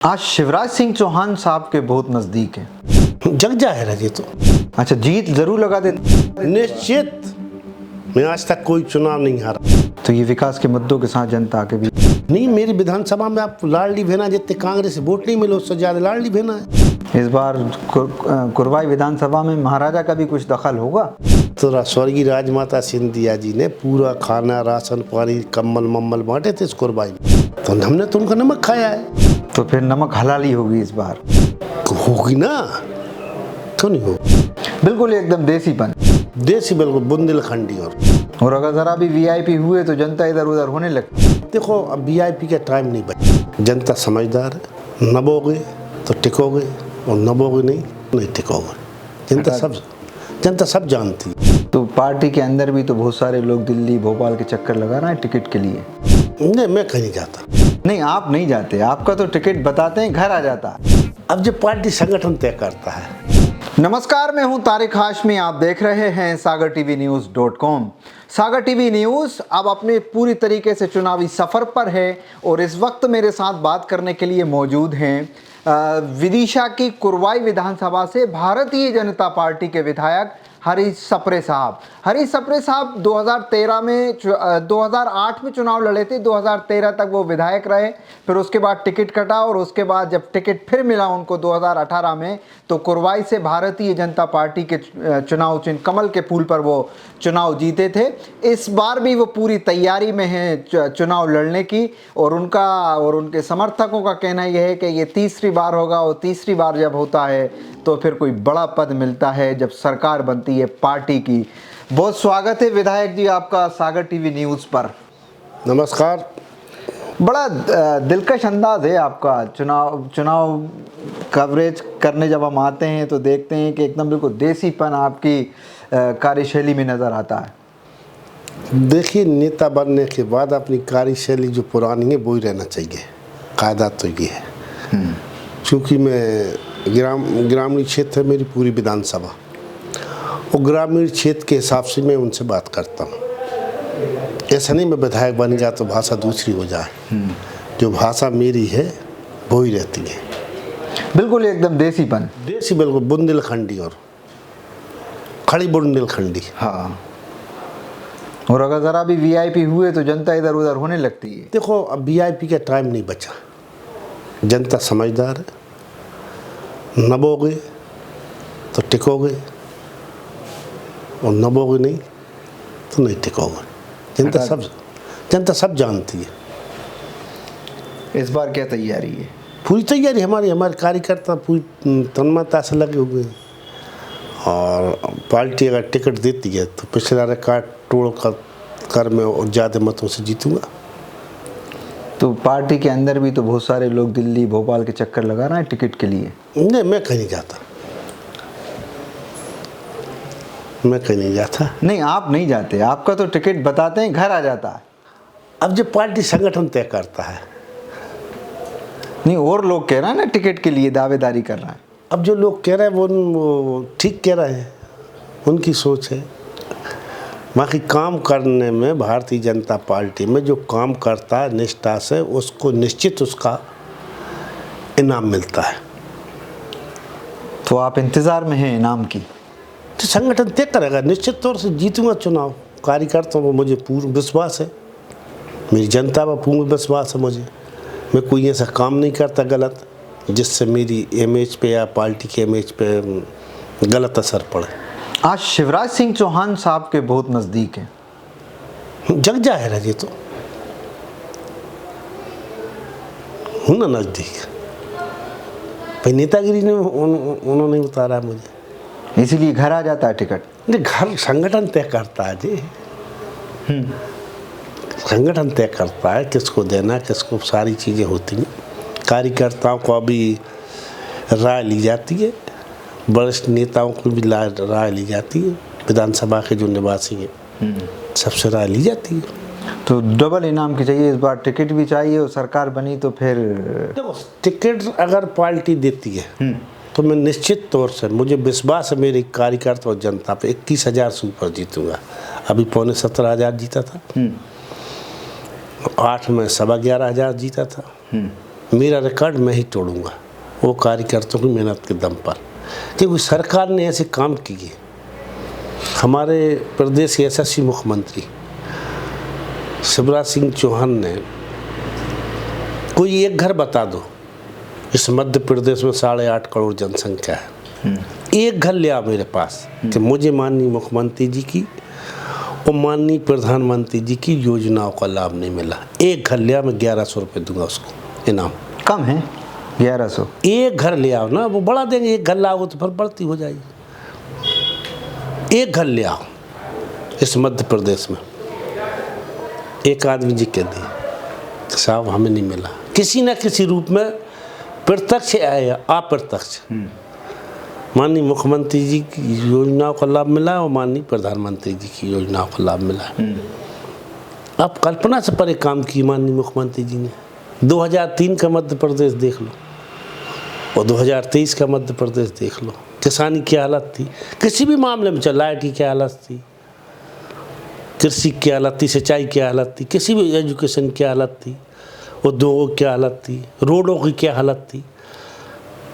आज शिवराज सिंह चौहान साहब के बहुत नजदीक है। जग जाहिर है ये तो। अच्छा, जीत जरूर लगा देते। निश्चित। मैं आज तक कोई चुनाव नहीं हारा। तो ये विकास के मुद्दों के साथ जनता के भी नहीं, मेरी विधानसभा में आप लाडली बहना जितने कांग्रेस से वोट नहीं मिले उससे ज्यादा लाडली बहना है। इस बार कुरवाई विधानसभा में महाराजा का भी कुछ दखल होगा। तो स्वर्गीय राजमाता सिंधिया जी ने पूरा खाना राशन पानी कम्बल मम्बल बांटे थे इस कुरवाई में, तो हमने तो उनका नमक खाया है। तो फिर नमक हलाली होगी इस बार। होगी ना, क्यों नहीं हो। बिल्कुल एकदम देसीपन, देसी बिल्कुल बुंदेलखंडी। और अगर जरा भी वीआईपी हुए तो जनता इधर उधर होने लगती। देखो, अब वीआईपी का टाइम नहीं बचा। जनता समझदार है, नबोगे तो टिकोगे और नबोगे नहीं टिकोगे। जनता सब जानती है। तो पार्टी के अंदर भी तो बहुत सारे लोग दिल्ली भोपाल के चक्कर लगा रहे हैं टिकट के लिए। नहीं, मैं कहीं नहीं जाता। नहीं, आप नहीं जाते, आपका तो टिकट बताते हैं घर आ जाता है। अब जो पार्टी संगठन तय करता है। नमस्कार, मैं हूं तारिक हाशमी, आप देख रहे हैं sagartvnews.com। सागर टीवी न्यूज़ अब अपने पूरी तरीके से चुनावी सफ़र पर है और इस वक्त मेरे साथ बात करने के लिए मौजूद हैं विदिशा की कुरवाई विधानसभा से भारतीय जनता पार्टी के विधायक हरीश सप्रे साहब। हरीश सप्रे साहब 2008 में चुनाव लड़े थे, 2013 तक वो विधायक रहे, फिर उसके बाद टिकट कटा और उसके बाद जब टिकट फिर मिला उनको 2018 में, तो कुरवाई से भारतीय जनता पार्टी के चुनाव चिन्ह कमल के फूल पर वो चुनाव जीते थे। इस बार भी वो पूरी तैयारी में हैं चुनाव लड़ने की और उनके समर्थकों का कहना यह है कि ये तीसरी बार होगा और तीसरी बार जब होता है तो फिर कोई बड़ा पद मिलता है जब सरकार बनती है पार्टी की। बहुत स्वागत है विधायक जी आपका सागर टीवी न्यूज़ पर। नमस्कार। बड़ा दिलकश अंदाज है आपका। चुनाव कवरेज करने जब हम आते हैं तो देखते हैं कि एकदम बिल्कुल देसीपन आपकी कार्यशैली में नज़र आता है। देखिए, नेता बनने के बाद अपनी कार्यशैली जो पुरानी है वो ही रहना चाहिए। कायदा तो ये है, क्योंकि मैं ग्रामीण क्षेत्र है मेरी पूरी विधानसभा, और ग्रामीण क्षेत्र के हिसाब से मैं उनसे बात करता हूँ। ऐसा नहीं मैं विधायक बन गया तो भाषा दूसरी हो जाए। जो भाषा मेरी है वो ही रहती है। बिल्कुल एकदम देसीपन, देसी बिल्कुल बुंदेलखंडी और खड़ी बुंदेलखंडी। हाँ, और अगर ज़रा भी वीआईपी हुए तो जनता इधर उधर होने लगती है। देखो, अब वीआईपी का टाइम नहीं बचा। जनता समझदार है, नबोगे तो टिकोगे और नबोगे नहीं तो नहीं टिकोगे। जनता सब जानती है। इस बार क्या तैयारी है? पूरी तैयारी हमारे कार्यकर्ता पूरी तन्मयता से लगे हुए हैं, और पार्टी अगर टिकट देती है तो पिछला रिकॉर्ड तोड़ कर मैं और ज़्यादा मतों से जीतूंगा। तो पार्टी के अंदर भी तो बहुत सारे लोग दिल्ली भोपाल के चक्कर लगा रहे हैं टिकट के लिए। नहीं, मैं कहीं नहीं जाता। नहीं, आप नहीं जाते, आपका तो टिकट बताते हैं घर आ जाता है। अब जो पार्टी संगठन तय करता है। नहीं, और लोग कह रहे हैं ना टिकट के लिए दावेदारी कर रहे हैं। अब जो लोग कह रहे हैं वो ठीक कह रहे हैं, उनकी सोच है। बाकी काम करने में भारतीय जनता पार्टी में जो काम करता है निष्ठा से, उसको निश्चित उसका इनाम मिलता है। तो आप इंतज़ार में हैं इनाम की? तो संगठन तय करेगा, निश्चित तौर से जीतूंगा चुनाव। कार्यकर्ताओं को मुझे पूर्ण विश्वास है, मेरी जनता पर पूर्ण विश्वास है मुझे। मैं कोई ऐसा काम नहीं करता गलत जिससे मेरी इमेज पे या पार्टी के इमेज पे गलत असर पड़े। आज शिवराज सिंह चौहान साहब के बहुत नज़दीक हैं। जग जाहिर है ये तो। हूँ ना नज़दीक, भाई नेतागिरी ने उन्होंने उतारा है मुझे, इसीलिए घर आ जाता है टिकट। नहीं, घर संगठन तय करता है जी। संगठन तय करता है किसको देना, किसको, सारी चीज़ें होती हैं। कार्यकर्ताओं को अभी राय ली जाती है, वरिष्ठ नेताओं को भी राय ली जाती है, विधानसभा के जो निवासी हैं सबसे राय ली जाती है। तो डबल इनाम की चाहिए इस बार, टिकट भी चाहिए और सरकार बनी तो फिर। देखो, टिकट अगर पार्टी देती है तो मैं निश्चित तौर से, मुझे विश्वास है मेरे कार्यकर्ता और जनता पे, 21,000 से ऊपर जीतूंगा। अभी 17,500 जीता था, 8 में 11,15,000 जीता था, मेरा रिकॉर्ड मैं ही तोड़ूंगा, वो कार्यकर्ताओं की मेहनत के दम पर, क्योंकि सरकार ने ऐसे काम किए। हमारे प्रदेश के यशस्वी मुख्यमंत्री शिवराज सिंह चौहान ने, कोई एक घर बता दो, इस मध्य प्रदेश में 8.5 करोड़ जनसंख्या है, एक घर ले आओ मेरे पास कि मुझे माननीय मुख्यमंत्री जी की और माननीय प्रधानमंत्री जी की योजनाओं का लाभ नहीं मिला। एक घर ले आओ, मैं 1100 रुपये दूंगा उसको इनाम। कम है 1100? एक घर ले आओ ना, वो बढ़ा देंगे। एक घर लाओ तो फिर बढ़ती हो जाएगी। एक घर ले आओ इस मध्य प्रदेश में। एक आदमी जी कह दिए साहब हमें नहीं मिला, किसी न किसी रूप में, प्रत्यक्ष या अप्रत्यक्ष, माननीय मुख्यमंत्री जी की योजनाओं का लाभ मिला और माननीय प्रधानमंत्री जी की योजनाओं का लाभ मिला। आप कल्पना से परे काम किए माननीय मुख्यमंत्री जी ने। 2003 का मध्य प्रदेश देख लो और 2023 का मध्य प्रदेश देख लो, किसानी की हालत थी, किसी भी मामले में, लाइट की क्या हालत थी, कृषि की हालत थी, सिंचाई की हालत थी, किसी भी एजुकेशन की हालत थी, उद्योगों की हालत थी, रोडों की क्या हालत थी।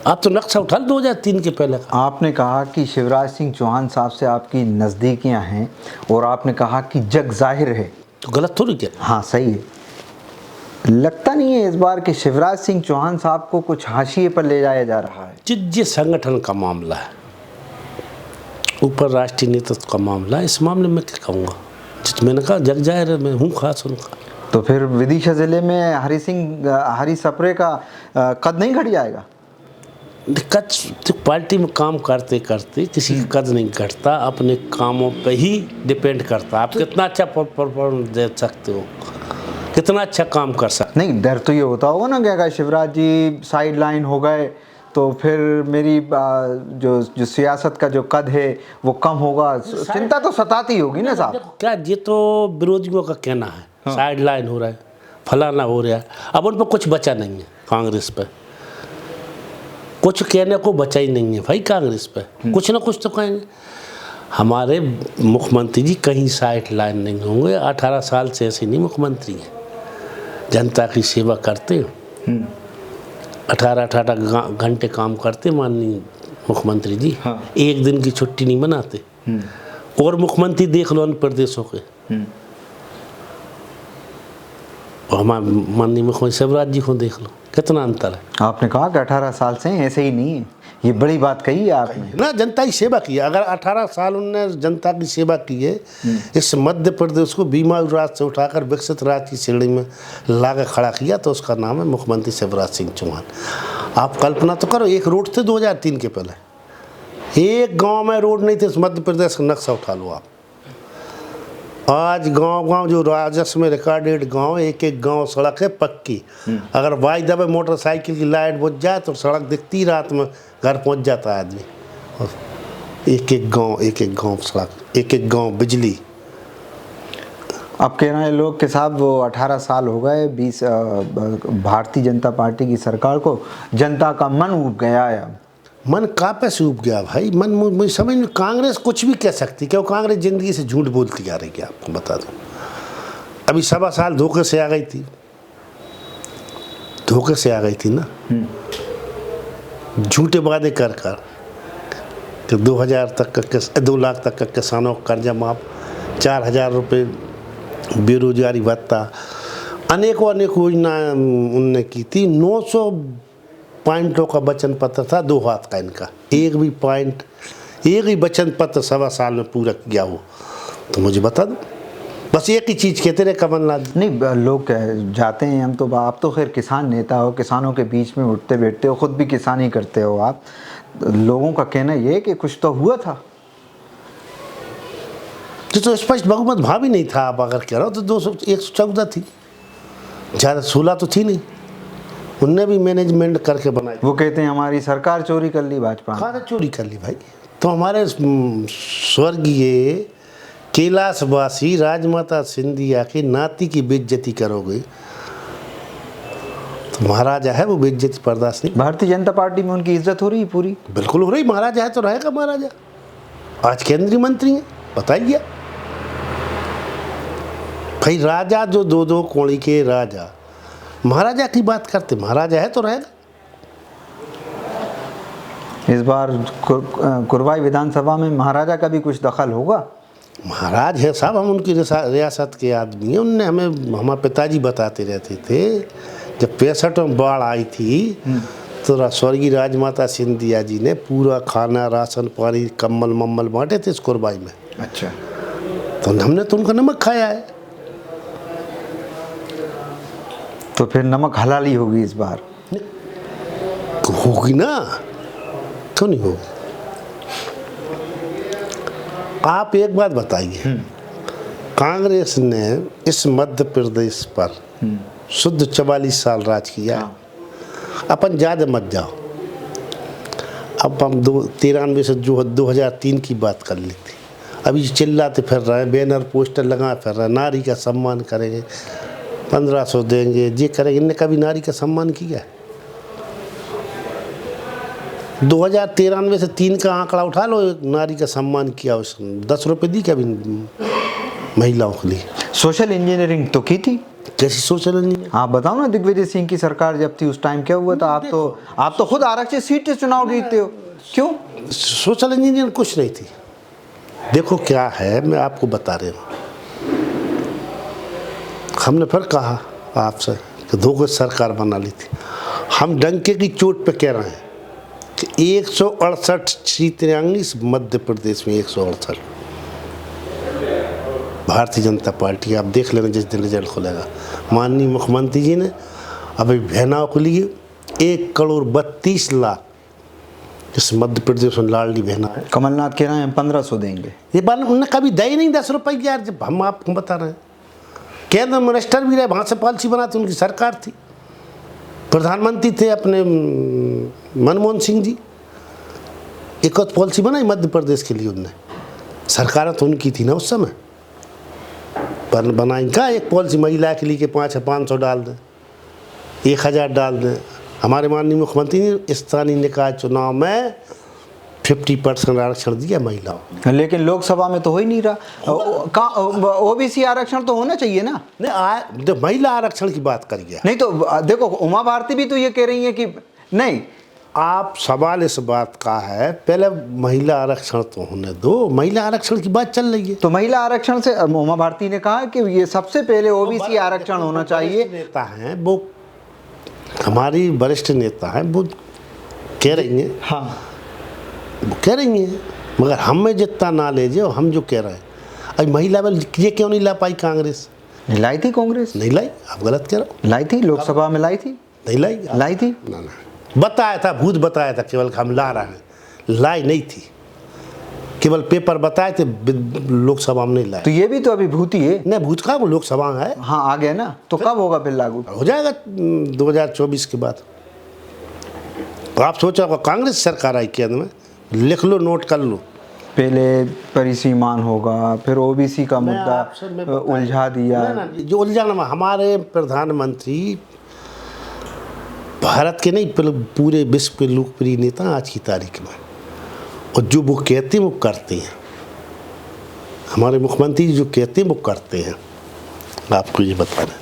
आप तो नक्शा उठा लो 2003 के पहले का। आपने कहा कि शिवराज सिंह चौहान साहब से आपकी नज़दीकियां हैं और आपने कहा कि जग जाहिर है, तो गलत थोड़ी क्या? हाँ सही है। लगता नहीं है इस बार कि शिवराज सिंह चौहान साहब को कुछ हाशिए पर ले जाया जा रहा है? जिस संगठन का मामला है, ऊपर राष्ट्रीय नेतृत्व का मामला है, इस मामले में क्या कहूँगा? मैंने कहा जग जाहिर है, मैं हूँ खास उनका। तो फिर विदिशा जिले में हरी सप्रे का कद नहीं घट जाएगा? कद तो पार्टी में काम करते करते किसी का कद नहीं घटता, अपने कामों पे ही डिपेंड करता। आप कितना अच्छा परफॉर्मेंस दे सकते हो, कितना अच्छा काम कर सकते। नहीं, डर तो ये होता होगा ना कि अगर शिवराज जी साइड लाइन हो गए तो फिर मेरी जो सियासत का जो कद है वो कम होगा, चिंता तो सताती होगी ना साहब। क्या ये तो विरोधियों का कहना है, हाँ। साइड लाइन हो रहा है, फलाना हो रहा है, अब उन पर कुछ बचा नहीं है। कांग्रेस पे कुछ कहने को बचा ही नहीं है भाई, कांग्रेस पे कुछ ना कुछ तो कहेंगे। हमारे मुख्यमंत्री जी कहीं साइड लाइन नहीं होंगे। 18 साल से ऐसे नहीं मुख्यमंत्री हैं, जनता की सेवा करते, 18 घंटे काम करते माननीय मुख्यमंत्री जी, हाँ। एक दिन की छुट्टी नहीं मनाते। और मुख्यमंत्री देख लो अन्य प्रदेशों के, और हमारे माननीय मुख्यमंत्री शिवराज जी को देख लो, कितना अंतर है। आपने कहा कि 18 साल से ऐसे ही नहीं है, ये बड़ी बात कही है आपने ना। जनता की सेवा की है। अगर 18 साल उन्होंने जनता की सेवा की है, इस मध्य प्रदेश को बीमारू राज्य से उठाकर विकसित राज्य की श्रेणी में लाकर खड़ा किया, तो उसका नाम है मुख्यमंत्री शिवराज सिंह चौहान। आप कल्पना तो करो, एक रोड थे 2003 के पहले, एक गांव में रोड नहीं थे। इस मध्य प्रदेश का नक्शा उठा लो आप। आज गांव जो राजस्व में रिकॉर्डेड गांव, एक एक गांव सड़क है पक्की। अगर बाई दबे मोटरसाइकिल की लाइट बुझ जाए तो सड़क दिखती, रात में घर पहुंच जाता है आदमी। और एक एक गांव सड़क, एक एक गांव बिजली। अब कह रहे हैं लोग कि साहब वो 18 साल हो गए, 20 भारतीय जनता पार्टी की सरकार को, जनता का मन उब गया है। मन कहाँ पे से उब गया भाई? मन मुझे समझ में, कांग्रेस कुछ भी कह सकती, क्यों? कांग्रेस जिंदगी से झूठ बोलती आ रही है, आपको बता दूं। अभी 1.25 साल धोखे से आ गई थी, धोखे से आ गई थी ना, झूठे वादे कर कि 2000 तक का 2 लाख तक का किसानों का कर्जा माफ, 4000 रुपये बेरोजगारी भत्ता, अनेकों योजना उनने की थी। 900 पॉइंटों का वचन पत्र था, 2 हाथ का इनका, एक भी वचन पत्र 1.25 साल में पूरा किया हो तो मुझे बता दो। बस एक ही चीज़ कहते रहे कमलनाथ। नहीं, लोग जाते हैं, हम तो, आप तो खैर किसान नेता हो, किसानों के बीच में उठते बैठते हो, खुद भी किसानी करते हो आप, लोगों का कहना ये है कि कुछ तो हुआ था। तो स्पष्ट बहुमत भावी नहीं था। आप अगर कह रहे हो तो 114 थी, ज़्यादा 16 तो थी नहीं। उनने भी मैनेजमेंट करके बनाई। वो कहते हैं हमारी सरकार चोरी कर ली भाजपा। कहाँ चोरी कर ली भाई? तो हमारे स्वर्गीय कैलाशवासी राजमाता सिंधिया की नाती की बेइज्जती करोगे तो महाराजा है, वो बेइज्जती बर्दाश्त नहीं। भारतीय जनता पार्टी में उनकी इज्जत हो रही है पूरी? बिल्कुल हो रही। महाराजा है तो रहेगा महाराजा। आज केंद्रीय मंत्री हैं, बताइए भाई। राजा जो 2 कोड़ी के राजा, महाराजा की बात करते, महाराजा है तो रहेगा। इस बार कुरवाई विधानसभा में महाराजा का भी कुछ दखल होगा? महाराज है साहब, हम उनकी रियासत के आदमी हैं। उनने हमें, हमारे पिताजी बताते रहते थे, जब 65 में बाढ़ आई थी तो स्वर्गीय राजमाता सिंधिया जी ने पूरा खाना, राशन पानी, कम्बल मम्बल बांटे थे इस कुरबाई में। अच्छा, तो हमने तो उनका नमक खाया है। तो फिर नमक हलाली होगी इस बार? होगी ना, क्यों नहीं होगी। आप एक बात बताइए, कांग्रेस ने इस मध्य प्रदेश पर शुद्ध 44 साल राज किया। अपन ज़्यादा मत जाओ। अब हम 93 से जो 2003 की बात कर ली थी, अभी चिल्लाते फिर रहे हैं, बैनर पोस्टर लगा फिर रहे हैं, नारी का सम्मान करेंगे, 1500 देंगे, ये करेंगे। इनने कभी नारी का सम्मान किया? 2093 से 3 का आंकड़ा उठा लो, नारी का सम्मान किया, उस 10 रुपये दी कभी महिलाओं के लिए? सोशल इंजीनियरिंग तो की थी। कैसी सोशल इंजीनियरिंग? आप बताओ ना, दिग्विजय सिंह की सरकार जब थी उस टाइम क्या हुआ था? आप तो खुद आरक्षित सीट से चुनाव जीतते हो, क्यों? सोशल इंजीनियरिंग कुछ नहीं थी। देखो क्या है, मैं आपको बता रहा हूँ। हमने फिर कहा आपसे कि धोखे सरकार बना ली थी। हम डंके की चोट पे कह रहे हैं कि 168 सीटें आएंगी इस मध्य प्रदेश में, 168। भारतीय जनता पार्टी, आप देख लेना जिस दिन रिजल्ट खुलेगा। माननीय मुख्यमंत्री जी ने अभी बहनाओं के लिए 1,32,00,000 इस मध्य प्रदेश में लाडली बहना है। कमलनाथ कह रहे हैं हम 1500 देंगे। ये बात उन्होंने कभी दे ही नहीं 10 रुपये यार। जब हम आपको बता रहे हैं, केंद्र मिनिस्टर भी रहे, वहाँ से पॉलिसी बनाती उनकी सरकार थी, प्रधानमंत्री थे अपने मनमोहन सिंह जी। एक और पॉलिसी बनाई मध्य प्रदेश के लिए उनने, सरकार तो उनकी थी ना उस समय, पर बनाई का एक पॉलिसी महिला के लिए कि 500 डाल दें, 1000 डाल दें। हमारे माननीय मुख्यमंत्री ने स्थानीय निकाय चुनाव में 50% आरक्षण दिया महिलाओं। लेकिन लोकसभा में तो हो ही नहीं रहा। ओबीसी आरक्षण तो होना चाहिए ना? नहीं, जब महिला आरक्षण की बात करिए, नहीं तो देखो, उमा भारती भी तो ये कह रही है कि नहीं। आप सवाल इस बात का है, पहले महिला आरक्षण तो होने दो, महिला आरक्षण की बात चल रही है। तो महिला आरक्षण से उमा भारती ने कहा कि ये सबसे पहले ओबीसी आरक्षण होना चाहिए। नेता हैं वो, हमारी वरिष्ठ नेता हैं, वो कह रही हैं, हाँ वो कह रही हैं, मगर हमें जितना नॉलेज है हम जो कह रहे हैं, अभी महिला बिल ये क्यों नहीं ला पाई कांग्रेस? नहीं लाई थी कांग्रेस, नहीं लाई, आप गलत कह रहे हो। लाई थी, लोकसभा में लाई थी, नहीं लाई, लाई थी ना ना, बताया था, भूत बताया था केवल हम ला रहे हैं, लाई नहीं थी, केवल पेपर बताए थे, लोकसभा में नहीं लाए। तो ये भी तो अभी भूत ही है। नहीं, भूत का वो लोकसभा है। हाँ आ गया ना, तो कब होगा फिर लागू? हो जाएगा 2024 के बाद। आप सोचा होगा कांग्रेस सरकार आई केंद्र में, लिख लो, नोट कर लो, पहले परिसीमान होगा, फिर ओबीसी का मुद्दा उलझा दिया। जो उलझाना, हमारे प्रधानमंत्री भारत के नहीं पूरे विश्व के लोकप्रिय नेता आज की तारीख में, और जो वो कहते हैं वो करते हैं। हमारे मुख्यमंत्री जो कहते हैं वो करते हैं। आपको ये बता रहे,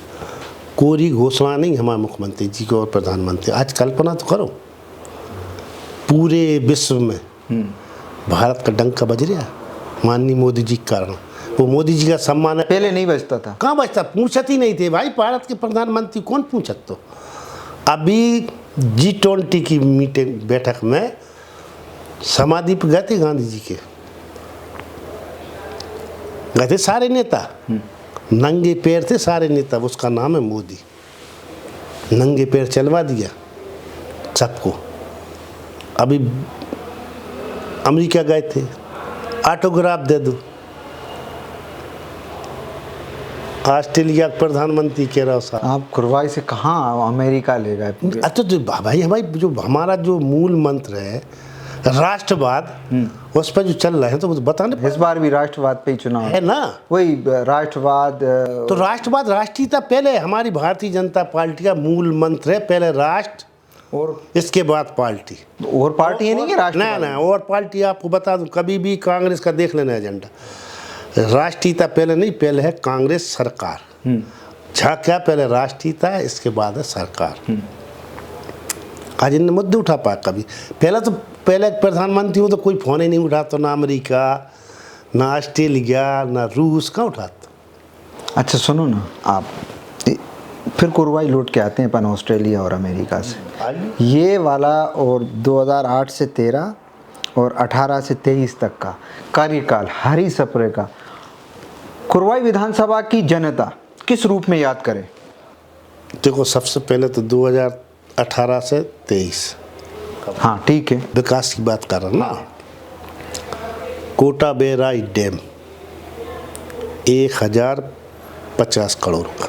कोरी घोषणा नहीं हमारे मुख्यमंत्री जी को और प्रधानमंत्री। आज कल्पना तो करो, पूरे विश्व में भारत का डंका बज रहा है माननीय मोदी जी के कारण। वो मोदी जी का सम्मान है, पहले नहीं बजता था। कहाँ बजता, पूछत ही नहीं थे भाई, भारत के प्रधानमंत्री कौन पूछत। तो अभी G20 की मीटिंग बैठक में समाधि पर गए थे गांधी जी के, गए थे सारे नेता, नंगे पैर थे सारे नेता, उसका नाम है मोदी। नंगे पैर चलवा दिया सबको। अभी अमेरिका गए थे, ऑटोग्राफ दे दो। ऑस्ट्रेलिया का प्रधानमंत्री कह रहा साहब, आप कुरवाई से कहाँ अमेरिका ले गए? अच्छा तो भाई हमारी जो हमारा जो मूल मंत्र है राष्ट्रवाद, उस पर जो चल रहे हैं तो बताने। इस बार भी राष्ट्रवाद पे ही चुनाव है ना, वही राष्ट्रवाद। तो राष्ट्रवाद, राष्ट्रीयता पहले हमारी भारतीय जनता पार्टी का मूल मंत्र है, पहले राष्ट्र और इसके बाद पार्टी। और पार्टी नहीं है राष्ट्रवाद? ना और पार्टी आपको बता दूं, कभी भी कांग्रेस का देख लेना एजेंडा, राष्ट्रीयता पहले नहीं, पहले है कांग्रेस सरकार, क्या पहले राष्ट्रीय था, इसके बाद है सरकार। आज इन मुद्दे उठा पाया कभी? पहले प्रधानमंत्री हो तो कोई फोन ही नहीं उठाता, ना अमेरिका, ना ऑस्ट्रेलिया, ना रूस, कहाँ उठाता। अच्छा सुनो ना, आप फिर कुरवाई लौट के आते हैं अपन ऑस्ट्रेलिया और अमेरिका से। ये वाला और 2008 से 13 और 18 से 23 तक का कार्यकाल हरी सप्रे का कुरवाई विधानसभा की जनता किस रूप में याद करे? देखो, सबसे पहले तो 2018 से 23, हाँ ठीक है, विकास की बात कर रहा हूँ ना। कोटा बैराज डैम 1050 करोड़ का,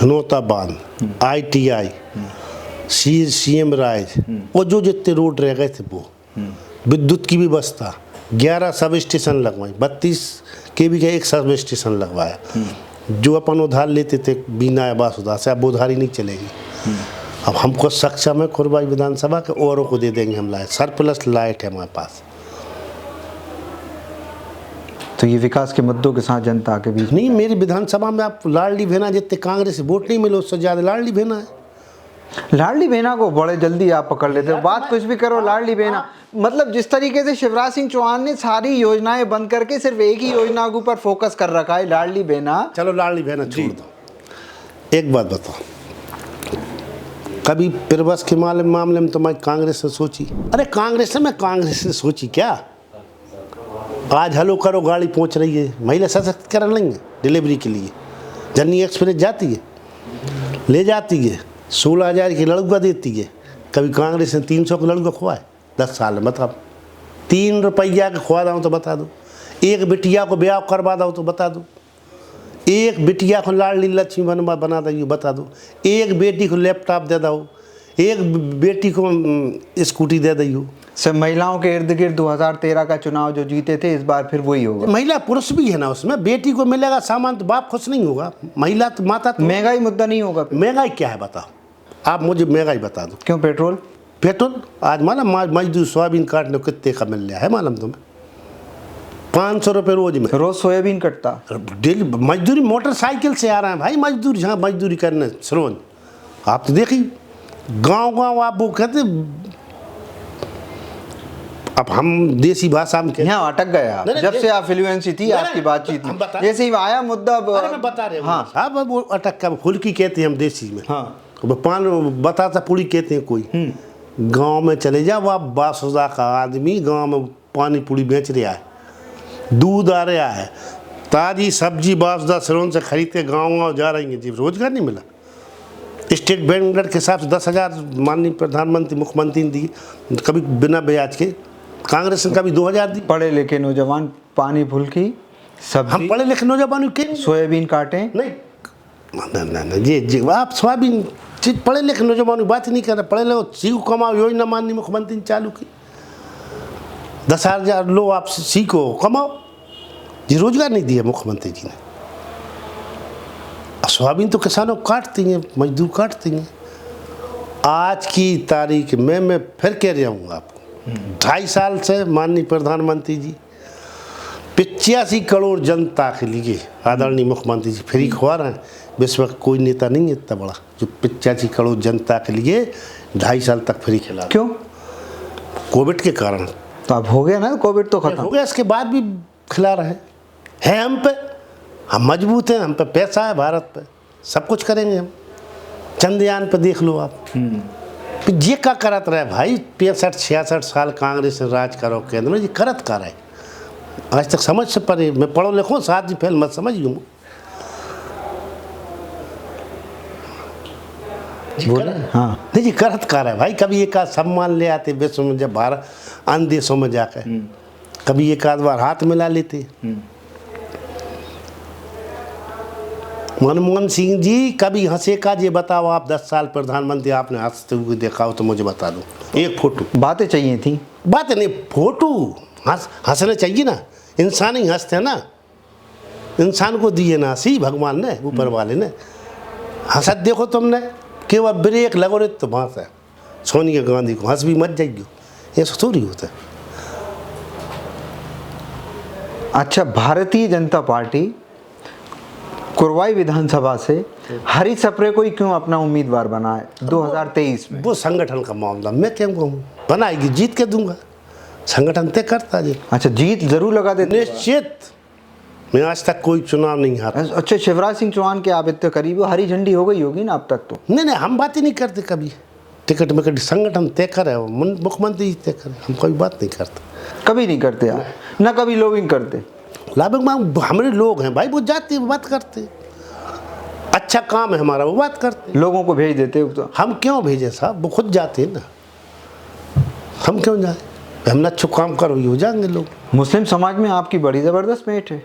हनोता बांध, ITI, CM राइज, और जो जितने रोड रह गए थे वो, विद्युत की व्यवस्था, 11 सब स्टेशन लगवाई, 32 kV का एक सब स्टेशन लगवाया। जो अपन उधार लेते थे बिना आवास उधार से, अब उधारी नहीं चलेगी। अब हमको सक्षम है कुरवाई विधानसभा के, औरों को दे देंगे हम लाइट, सरप्लस लाइट है हमारे पास। तो ये विकास के मुद्दों के साथ जनता के बीच नहीं, मेरी विधानसभा में आप लाडली बहना जितने कांग्रेस से वोट नहीं मिले उससे ज़्यादा लाडली बहना है। लाडली बहना को बड़े जल्दी आप पकड़ लेते हो, बात कुछ भी करो लाडली बहना। मतलब जिस तरीके से शिवराज सिंह चौहान ने सारी योजनाएं बंद करके सिर्फ एक ही योजना के ऊपर फोकस कर रखा है, लाडली बहना। चलो लाडली बहना छोड़ दो, एक बात बताओ, कभी प्रवास के मामले में तो मैं कांग्रेस ने सोची? अरे कांग्रेस ने सोची क्या? आज हलो करो गाड़ी पहुंच रही है, महिला सशक्तिकरण लेंगे डिलीवरी के लिए, जननी एक्सप्रेस जाती है, ले जाती है, 16,000 की लड़ुआ देती है। कभी कांग्रेस ने 300 का लड़ुआ खुआए 10 साल में? बताओ, 3 रुपया का खुआ दूँ तो बता दो, एक बिटिया को ब्याह करवा दो तो बता दो, एक बिटिया को लाडली लक्ष्मी बना दो बता दो, एक बेटी को लैपटॉप दे दो, एक बेटी को स्कूटी दे दो। सब महिलाओं के इर्द गिर्द 2013 का चुनाव जो जीते थे, इस बार फिर वही होगा। महिला पुरुष भी है ना उसमें, बेटी को मिलेगा सामान तो बाप खुश नहीं होगा, महिला तो माता तो। महंगाई मुद्दा नहीं होगा? महंगाई क्या है बताओ, आप मुझे महंगाई बता दो। क्यों? पेट्रोल आज मालूम मजदूर सोयाबीन काटने को कितने का मिल रहा है मालूम तुम्हें? 500 रुपये रोज में। रोज सोयाबीन कटता? डेली मजदूरी मोटरसाइकिल से आ रहा है भाई, मजदूर जहाँ मजदूरी करने सरोज। आप तो देखिए गांव आप वो कहते, अब हम देसी भाषा में यहाँ अटक गए आप, जब से आप फ्लुएंसी थी आपकी बातचीत में, जैसे ही आया मुद्दा। अरे मैं बता रहे हूँ, हाँ अब वो अटक का फुल्की कहते हैं हम देसी में। हाँ, पान बताता पूरी कहते हैं कोई। गांव में चले जाओ आप, 22,000 का आदमी गांव में पानी पूरी बेच रहा है, दूध आ रहा है, ताजी सब्जी 22,000 सरोन से खरीद के गाँव जा रही है, जी रोजगार नहीं मिला। स्टेट बैंक के हिसाब से 10,000 माननीय प्रधानमंत्री मुख्यमंत्री ने दी, कभी बिना ब्याज के। कांग्रेस ने कभी 2,000 दी। पढ़े लिखे नौजवान पानी फुल्की सब्जी, हम पढ़े लिखे नौजवान के सोयाबीन काटे नहीं, जी आप सोयाबीन पढ़े लिखे नौजवान की बात नहीं कर रहे। पढ़े लिखे सीखो कमाओ योजना माननीय मुख्यमंत्री ने चालू की, 10,000 लो आप सीखो कमाओ, जी रोजगार नहीं दिया मुख्यमंत्री जी ने। सोयाबीन तो किसानों काटती हैं, मजदूर काटती हैं। आज की तारीख में मैं फिर कह रहा हूँ आपको, 2.5 साल से माननीय प्रधानमंत्री जी 85 करोड़ जनता के लिए आदरणीय मुख्यमंत्री जी फ्री खुआ रहे हैं। विश्व का कोई नेता नहीं है इतना बड़ा जो 85 करोड़ जनता के लिए 2.5 साल तक फ्री खिला। क्यों? कोविड के कारण। तो अब हो गया ना, कोविड तो खत्म हो गया, इसके बाद भी खिला रहे हैं। हम पे, हम मजबूत हैं, हम पे पैसा है, भारत पे सब कुछ करेंगे हम। चंद्रयान पे देख लो आप, ये क्या करत रहे भाई, 65-66 साल कांग्रेस ने राज करो केंद्र में, ये करत कर रहे आज तक समझ से परे। मैं पढ़ो लिखो साथ जी फैल मत समझ लूँ। हाँ नहीं जी, करत कर रहे भाई। कभी एक आध सम्मान ले आते विश्व में, जब भारत अन्य देशों में जाकर कभी एक आध बार हाथ मिला लेते। मनमोहन सिंह जी कभी हंसे का, ये बताओ आप 10 साल प्रधानमंत्री आपने हंसते हुए देखा हो तो मुझे बता दो एक फोटो। बातें चाहिए थी, बातें नहीं, फोटो। हंसने चाहिए ना, इंसान ही हंसते हैं ना, इंसान को दिए ना हंसी भगवान ने, ऊपर वाले ने। हंसत देखो तुमने, केवल ब्रेक लगो रे तो वहाँ से सोनिया गांधी को हंस भी मत जाइयो, ऐसा थोड़ी होता है। अच्छा, भारतीय जनता पार्टी कुरवाई विधानसभा से हरी सप्रे को ही क्यों अपना उम्मीदवार बना है 2023 में? वो संगठन का मामला, मैं क्या कहूँ, बनाएगी जीत के दूंगा, संगठन तय करता जी। अच्छा, जीत जरूर लगा देते? निश्चित, मैं आज तक कोई चुनाव नहीं हारा। अच्छा, शिवराज सिंह चौहान के आप इतने करीब हो, हरी झंडी हो गई होगी ना अब तक तो? नहीं, हम बात ही नहीं करते कभी, टिकट में कभी संगठन तय करे, मुख्यमंत्री तय करे, हम कोई बात नहीं करते। कभी नहीं करते आप? ना कभी लॉबिंग करते? लॉबिंग हमारे लोग हैं भाई, वो जाते बात करते, अच्छा काम है हमारा, वो बात करते। लोगों को भेज देते हो तो? हम क्यों भेजे साहब, वो खुद जाते हैं ना, हम क्यों जाए, हमने अच्छा काम करो, ये हो जाएंगे लोग। मुस्लिम समाज में आपकी बड़ी ज़बरदस्त मेट है।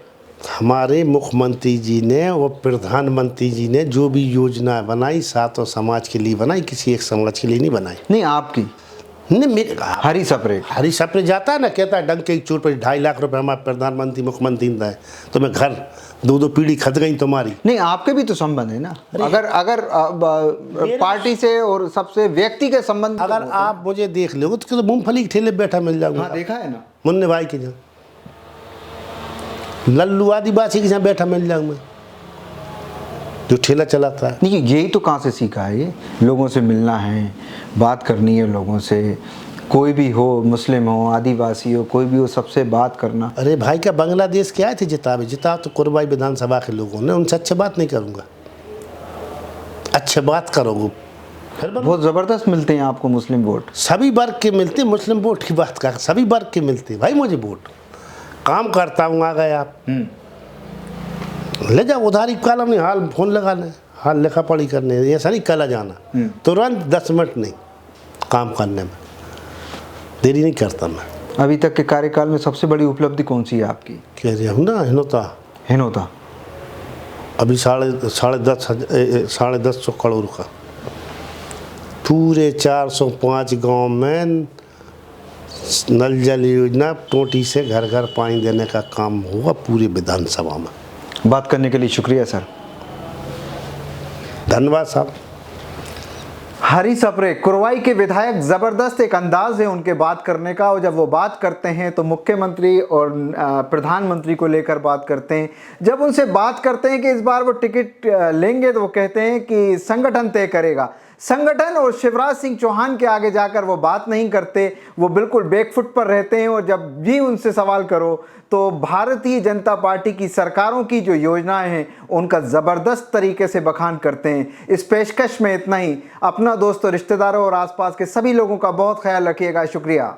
हमारे मुख्यमंत्री जी ने और प्रधानमंत्री जी ने जो भी योजना बनाई, सातों समाज के लिए बनाई, किसी एक समाज के लिए नहीं बनाई। नहीं, आपकी नहीं, मेरे हरी सप्रे। हरी सप्रे जाता है ना, कहता है डंक के चोट पर 2.5 लाख रुपए हमारे प्रधानमंत्री मुख्यमंत्री ने दिए, तो मैं घर 2 पीढ़ी खत गई तुम्हारी। नहीं, आपके भी तो संबंध है ना, अगर पार्टी से और सबसे व्यक्ति के संबंध। अगर आप मुझे देख लो तो मूंगफली के ठेले बैठा मिल जाऊंगा। हाँ, देखा है ना, मुन्ने भाई के जहाँ, लल्लू आदिवासी के जहाँ बैठा मिल जाऊँ मैं, जो ठेला चलाता है। नहीं, यही तो कहाँ से सीखा है ये, लोगों से मिलना है, बात करनी है लोगों से, कोई भी हो, मुस्लिम हो, आदिवासी हो, कोई भी हो, सबसे बात करना। अरे भाई, क्या बांग्लादेश के आए थे जिता तो कुरवाई विधानसभा के लोगों ने, उनसे अच्छे बात नहीं करूँगा, अच्छे बात करोगे बहुत ज़बरदस्त मिलते हैं आपको मुस्लिम वोट। सभी वर्ग के मिलते, मुस्लिम वोट की बात कर, सभी वर्ग के मिलते भाई, मुझे वोट काम करता हूँ, आ गए आप ले जाओ उधारी कॉलम नहीं, हाल फोन लगाना, हाल लिखा पढ़ी करने, ऐसा नहीं कला जाना, तुरंत 10 मिनट नहीं, काम करने में देरी नहीं करता मैं। अभी तक के कार्यकाल में सबसे बड़ी उपलब्धि कौन सी है आपकी? कह रही हम ना, हिनोता अभी 10.5 करोड़ का पूरे 405 गांव में नल जल योजना, टोटी से घर घर पानी देने का काम हुआ पूरी विधानसभा में। बात करने के लिए शुक्रिया सर। धन्यवाद साहब। हरी सप्रे कुरवाई के विधायक, ज़बरदस्त एक अंदाज है उनके बात करने का, और जब वो बात करते हैं तो मुख्यमंत्री और प्रधानमंत्री को लेकर बात करते हैं। जब उनसे बात करते हैं कि इस बार वो टिकट लेंगे तो वो कहते हैं कि संगठन तय करेगा। संगठन और शिवराज सिंह चौहान के आगे जाकर वो बात नहीं करते, वो बिल्कुल बैकफुट पर रहते हैं। और जब भी उनसे सवाल करो तो भारतीय जनता पार्टी की सरकारों की जो योजनाएं हैं उनका ज़बरदस्त तरीके से बखान करते हैं। इस पेशकश में इतना ही। अपना दोस्तों, रिश्तेदारों और आसपास के सभी लोगों का बहुत ख्याल रखिएगा। शुक्रिया।